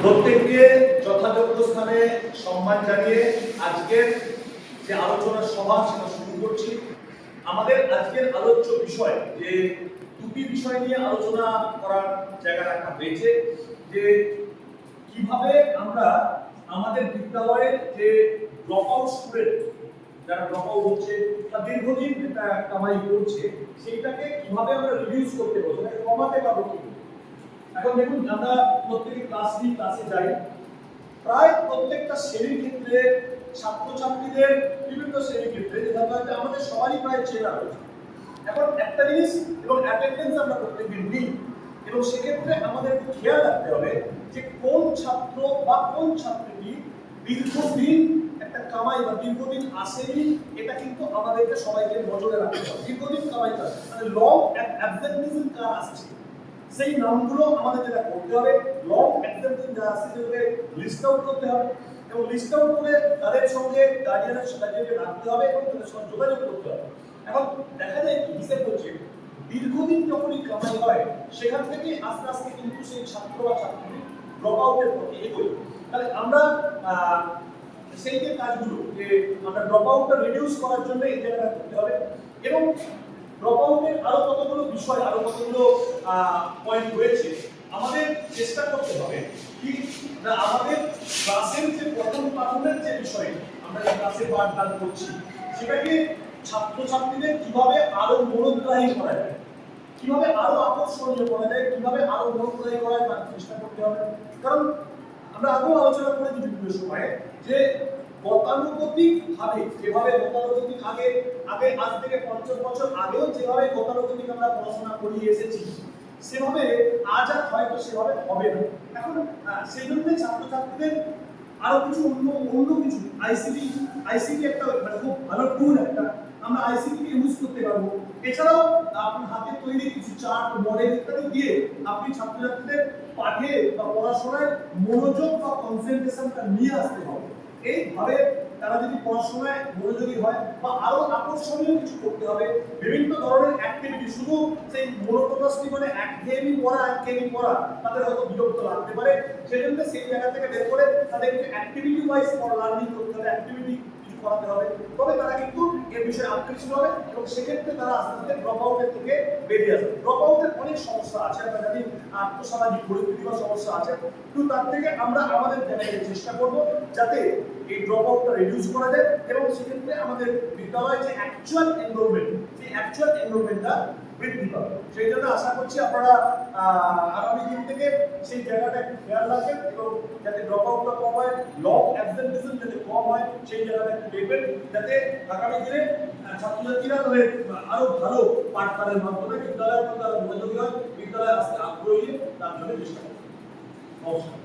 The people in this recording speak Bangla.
প্রত্যেককে যথাযোগ্য স্থানে সম্মান জানিয়ে আজকের যে আলোচনা সভা সেটা শুরু করছি। আমাদের আজকের আলোচ্য বিষয় যে দুটি বিষয় নিয়ে আলোচনা করার জায়গা রাখা হয়েছে, যে কিভাবে আমরা আমাদের বিদ্যালয়ের যে ড্রপ আউট স্টুডেন্ট যারা ড্রপ আউট হচ্ছে বা দীর্ঘদিন এটা কামাই করছে সেইটাকে কিভাবে আমরা রিডিউস করতে পারবো, সেটাকে কমাতে পারবো কি। এখন দেখুন, আমরা প্রত্যেকে ক্লাসে যাই, প্রায় প্রত্যেকটা শ্রেণীর ক্ষেত্রে ছাত্রছাত্রীদের বিভিন্ন শ্রেণীর ক্ষেত্রে আমাদের সবারই প্রায় চেনা রয়েছে। এখন একটা জিনিস এবং অ্যাটেন্ডেন্স আমরা প্রত্যেকদিন নিই, এবং সেক্ষেত্রে আমাদের খেয়াল রাখতে হবে যে কোন ছাত্র বা কোন ছাত্রী দীর্ঘদিন একটা কামাই বা দীর্ঘদিন আসেনি, এটা কিন্তু আমাদেরকে সবাইকে নজরে রাখতে হবে। দীর্ঘদিন কামাই কাজ মানে লং অ্যাবসেন্টিজম কার আসছে সেই নামগুলো আমাদের যেটা করতে হবে, লং অ্যাবসেন্টিজম যারা আসছে সেগুলোকে লিস্ট আউট করতে হবে, এবং লিস্ট আউট করে তাদের সঙ্গে গার্ডিয়ানের সাথে রাখতে হবে এবং তাদের সঙ্গে যোগাযোগ করতে হবে। এখন দেখা যায় কি হিসেব হচ্ছে, দীর্ঘদিন যখনই কামাই হয় সেখান থেকে আস্তে আস্তে কিন্তু সেই ছাত্র বা ছাত্রী ড্রপ আউটের পথে এগোয়। তাহলে আমরা সেই যে কাজগুলো, যে আমরা ড্রপ আউটটা রিডিউস করার জন্য এই জায়গাটা করতে হবে, এবং ড্রপ আউটের আরো কতগুলো বিষয়, আরো কতগুলো পয়েন্ট রয়েছে। আমাদের চেষ্টা করতে হবে কি না, আমাদের ক্লাসের যে প্রথম পাঠনের যে বিষয় আমরা যে ক্লাসে পাঠদান করছি সেটাকে ছাত্রছাত্রীদের কিভাবে আরো মনোগ্রাহী করা যায়, কিভাবে আরো আকর্ষণীয় করা যায়, কিভাবে আরো মনোগ্রাহী করা যায় তার চেষ্টা করতে হবে। কারণ আমরা আগেও আলোচনা করেছি বিভিন্ন সময়ে যে গতানুগতিক ভাবে যেভাবে গতানুগতিক আগে আজ থেকে 50 বছর আগেও যেভাবে গতানুগতিক আমরা পড়াশোনা করিয়ে এসেছি সেভাবে আজ আর হয়তো সেভাবে হবে না। এখন সেই জন্য ছাত্রছাত্রীদের আরো কিছু অন্য কিছু আইসিটি একটা মানে খুব ভালো টুল, একটা আমরা আইসিটি কে ইউজ করতে পারবো। এছাড়াও আপনার হাতে তৈরি কিছু চার্ট, মডেল ইত্যাদি দিয়ে আপনি ছাত্রছাত্রীদের পাঠে বা পড়াশোনায় মনোযোগ বা কনসেন্ট্রেশনটা নিয়ে আসতে হবে। এইভাবে তারা যদি পড়াশোনায় মনোযোগী হয় বা আরো আকর্ষণীয় কিছু করতে হবে, বিভিন্ন ধরনের অ্যাক্টিভিটি, শুধু সেই মনোটোনাসটি মানে একঘেয়েমি পড়া তাদের হয়তো বিরক্ত লাগতে পারে। সেই জন্য সেই জায়গা থেকে বের করে তাদেরকে অ্যাক্টিভিটি ওয়াইজ লার্নিং করতে হবে, অ্যাক্টিভিটি কিছু করাতে হবে, তবে তারা কিন্তু এর বিষয়ে আকৃষ্ট হবে এবং সেক্ষেত্রে তারা আস্তে আস্তে ড্রপ আউটের থেকে বেরিয়ে আসবে। ড্রপ আউটের অনেক সমস্যা আছে, আমরা জানি আর্থসামাজিক পরিস্থিতি বা সমস্যা আছে, কিন্তু তার থেকে আমরা আমাদের জায়গায় চেষ্টা করব যাতে এই ড্রপ আউটটা রিডিউস করা যায়, এবং সেক্ষেত্রে আমাদের বিদ্যালয়ে যে অ্যাকচুয়াল এনরোলমেন্ট, সেই অ্যাকচুয়াল এনরোলমেন্টটা বৃদ্ধি পাবে। সেই জন্য আশা করছি আপনারা আগামী দিন থেকে সেই জায়গাটা একটু খেয়াল রাখবেন এবং যাতে ড্রপ আউটটা কম হয়, লং অ্যাবসেন্টিজম যাতে কম হয় সেই জায়গাটা একটু দেখবেন, যাতে আগামী দিনে ছাত্রছাত্রীরা তাদের আরো ভালো পাঠদানের মাধ্যমে বিদ্যালয়ের মধ্যে আরো মনোযোগী হয়, বিদ্যালয়ে আসতে আগ্রহী, তার জন্য চেষ্টা করবেন। নমস্কার।